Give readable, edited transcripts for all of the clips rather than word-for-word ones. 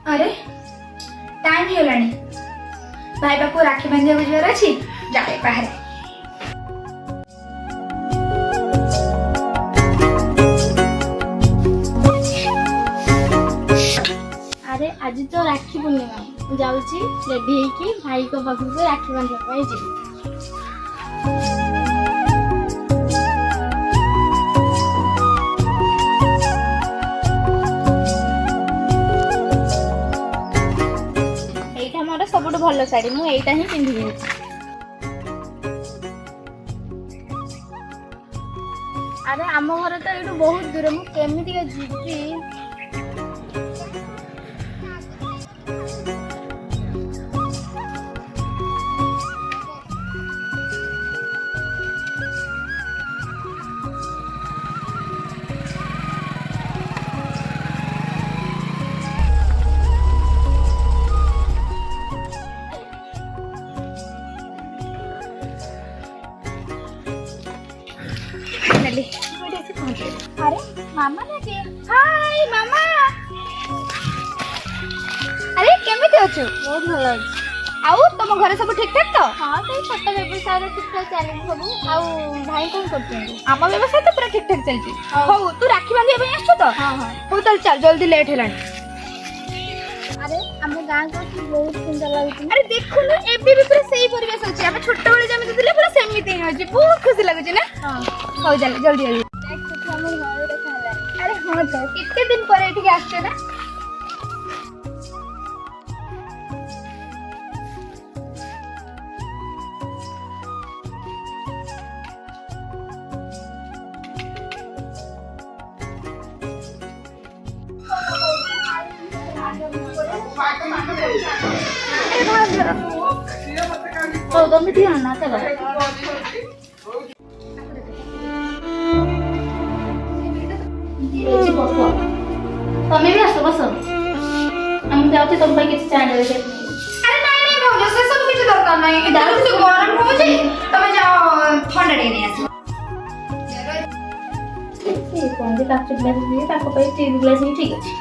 अरे टाइम हेलानी भाई बापू राखी बांधिया बुझार अच्छी जाए बाहर। अरे आज तो राखी पूर्णिमा जाऊँगी रेडी होगी भाई को पाखक राखी बांधा जी। सबुठ भल शाढ़ी मुझे ही पिंधि। अरे आम घर तो ये बहुत दूर मुझे जीवी। अरे मामा लगे हाय मामा। अरे केमिति अछु? बहुत भल अछि। आउ तुम घरे सब ठीक ठाक तो? हां तो छोटा व्यवसाय ठीक ठाक चले सब। आउ भाई कोन करछन? आम व्यवसाय तो पूरा ठीक ठाक चलछि। हो तू राखी बांधिया पे आछो तो? हां हां हो चल चल जल्दी लेट हेलानी। अरे हम गां को बहुत सुंदर लागुछि। अरे देखु न एबी भी पूरा सही परिवेश अछि। हम छोटा बळे जमे दिले पूरा सेमिति ही अछि। बहुत खुशी लागुछि ना? हां हो चल जल्दी जल्दी। अरे हाँ तो कितने दिन पर ये आसছে ना? तो तुम भी आना चलो। तुम्हें भी आसो बस हम जाते तुम भाई किसी चाय ले। अरे नहीं भाउज से सब किछ दरकार नहीं इधर से गरम हो जे तमे जाओ ठंडा दे नहीं आसो। ये कौन दे काच ग्लास दिए ताको पे स्टील ग्लास ही ठीक अछि।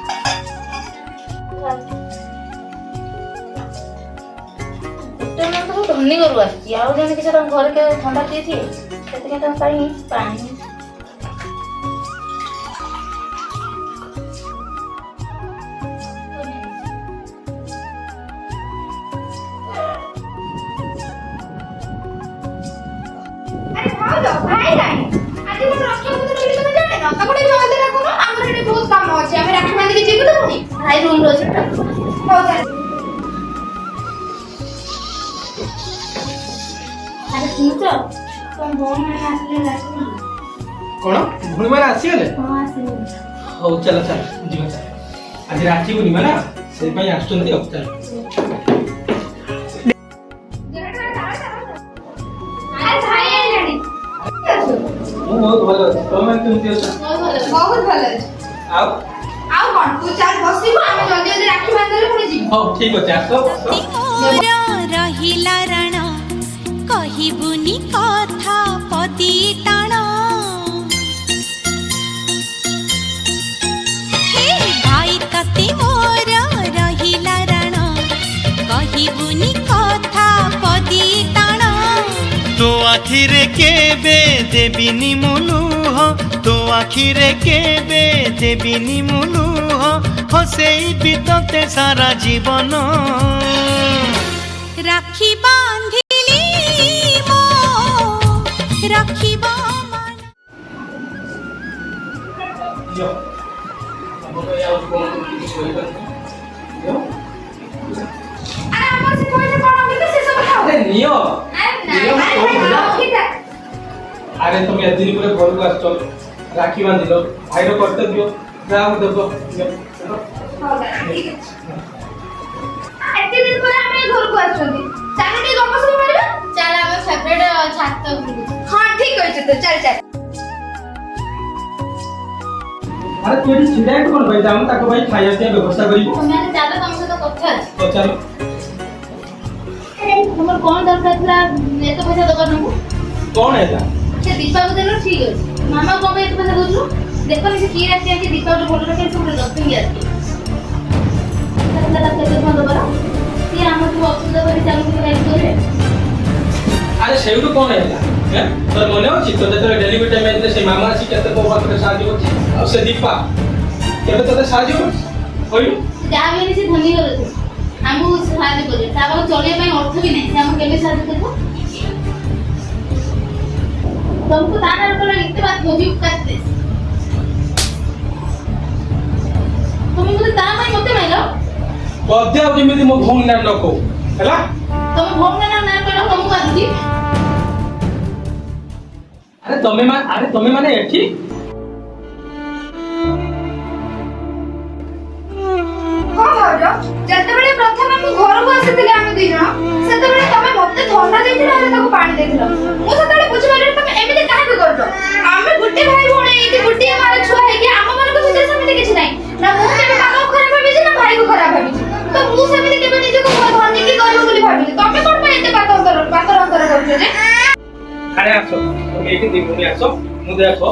तो ना तो तुमनी करू आछि आउ जने किछ तुम घर के ठंडा पी थी सेते के तुम पानी पानी। भाई रानी आज मन रक्षा बंधन बोली तुम जाने ना ताको जल्दी रखो ना हमर एटे बहुत काम अछि हम राखी बांधी के जेबे तो नहीं भाई रूम रो छै हो जा। अरे सुन तो तुम भोन में आसले राखी कोन भूणी मारे आसी गेले? हां आसी। हो चल चल जीवा चल आज राखी पूर्णिमा ना से पई आछुंती अब चल। बहुत भलो तुम केमति अछ? बहुत भलो अछि। आओ कोन तू चल बसिबो हम जल्दी जल्दी राखी बांधले पुनी जी। हो ठीक अछि आसो रहिला रण कहिबुनी कथा पदी टाण हे भाई तते मोर रहिला रण कहिबुनी कथा पदी टाण तो आखिरे केबे देबिनी मुलुह तो आखिरे केबे देबिनी मुलुह हसेई बितते सारा जीवन राखी बांधिली मो राखी बामन यो अब तो या उसको कुछ कोई कर यो अरे हमर से कोई से कोन होबे से सब खाओ। अरे नियो नहीं अरे तुम ये दिन पूरे घर को आछो राखी बांधिलो भाई रो कर्तव्य जाओ देखो ठीक है एते दिन पर हम घर को आछोंती चाहे टी गप सब मारिबा चल हम फेवरेट छात बुलु। हां ठीक होइछ तो चल चल। अरे तू एटी सिलेक्ट कोन भाई जाम ताको भाई खाया के व्यवस्था करिबो तुम्हें चलो तुम से तो कथा अछि। तो चलो तुमर कोन दरकार थला ए तो पैसा दबर नमु कौन है था? से दीपा को देलो ठीक अछि। मामा को पे पैसा दोछु देखो से की राखी है कि दीपा को बोल रखे सब रखते ही आती। ଆସିଲା ତାକୁ ଏତେ ବନ୍ଦ କର। ସିଏ ଆମକୁ ଅସୁବିଧା କରି ଚାଲୁକୁ ହେଲ୍ପ କରିବେ। ଆରେ ସେଇଠୁ କଣ ହେଲା ତୋର ମନେ ଅଛି ତ ଯେତେବେଳେ ଡେଲିଭରି ଟାଇମ୍ ହେଇଥିଲେ ସେ ମାମା ଆସି କେତେ ମୋ ପାଖରେ ସାହାଯ୍ୟ କରୁଛି ଆଉ ସେ ଦୀପା କେବେ ତୋତେ ସାହାଯ୍ୟ କରୁଛି କହିଲୁ? ଯାହା ବି ହେଲେ ସେ ଧନୀ ଘର ଅଛି। ଆମକୁ ସାହାଯ୍ୟ କରିବେ। ତା ପାଖରେ ଚଳିବା ପାଇଁ ଅର୍ଥ ବି ନାହିଁ। ସେ ଆମକୁ କେବେ ସାହାଯ୍ୟ କରିବ? तुमको ताना रखना इतने बात वो भी करते तुम्हें मुझे ताना माई मते माइलो पद्या जेमिति मो भौणी नाम नको हैला तुम भौणी नाम नाम कहलो तुमको आदि अरे तमे माने एठी କଣ ଭାଉଜ ଯେତେବେଳେ ପ୍ରଥମେ ମୁଁ ଘରକୁ ଆସିଥିଲି ଆମେ ଦୁଇ ଜଣ ସେତେବେଳେ ତମେ ମତେ ଥଣ୍ଡା ଦେଇଥିଲ ଆଉ ତାକୁ ପାଣି ଦେଇଥିଲ ମୁଁ ସେତେବେଳେ ବୁଝିପାରିଲି ତମେ ଏମିତି କାହିଁକି କରୁଛ ଆମେ ଗୋଟେ ଭାଇ ଭଉଣୀ ହେଇକି ଗୋଟିଏ ମାର ଛୁଆ ହେଇକି ଆମ ମାନଙ୍କ ଭିତରେ ସେମିତି କିଛି ନାହିଁ ନା ମୁଁ କେବେ କାହାକୁ ଖରାପ ଭାବିଛି ନା ଭାଇକୁ ଖରାପ ଭାବିଛି ତ ମୁଁ ସେମିତି କେବେ ନିଜକୁ ଧନୀ କି ଗରିବ ବୋଲି ଭାବିଲି ତମେ କଣ ପାଇଁ ଏତେ ପାତର ଅନ୍ତର କରୁଛ ଯେ अरे आसो तुम एठी दिमुनी आसो मु देखो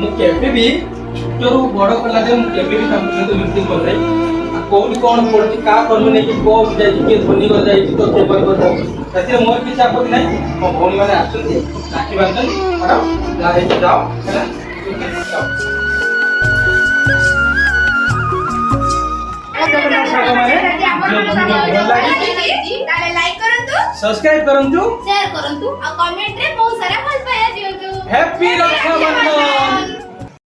मु केबे भी छोटरू बड़ कला जे मु केबे भी ताकू सहित मिटिंग कर नाही कोन कोन पड़ती का करबे नहीं कि को जाई के धोनी कर जाई तो के पर कर सते मोर किछ आपत्ति नहीं मो भौणी माने आछन राखी बांधन हटाओ जा हे जाओ हैला लाइक करंतु सब्सक्राइब करंतु शेयर करंतु और कमेंट रे बहुत सारा भल पाया दियंतु हैप्पी रक्षाबंधन।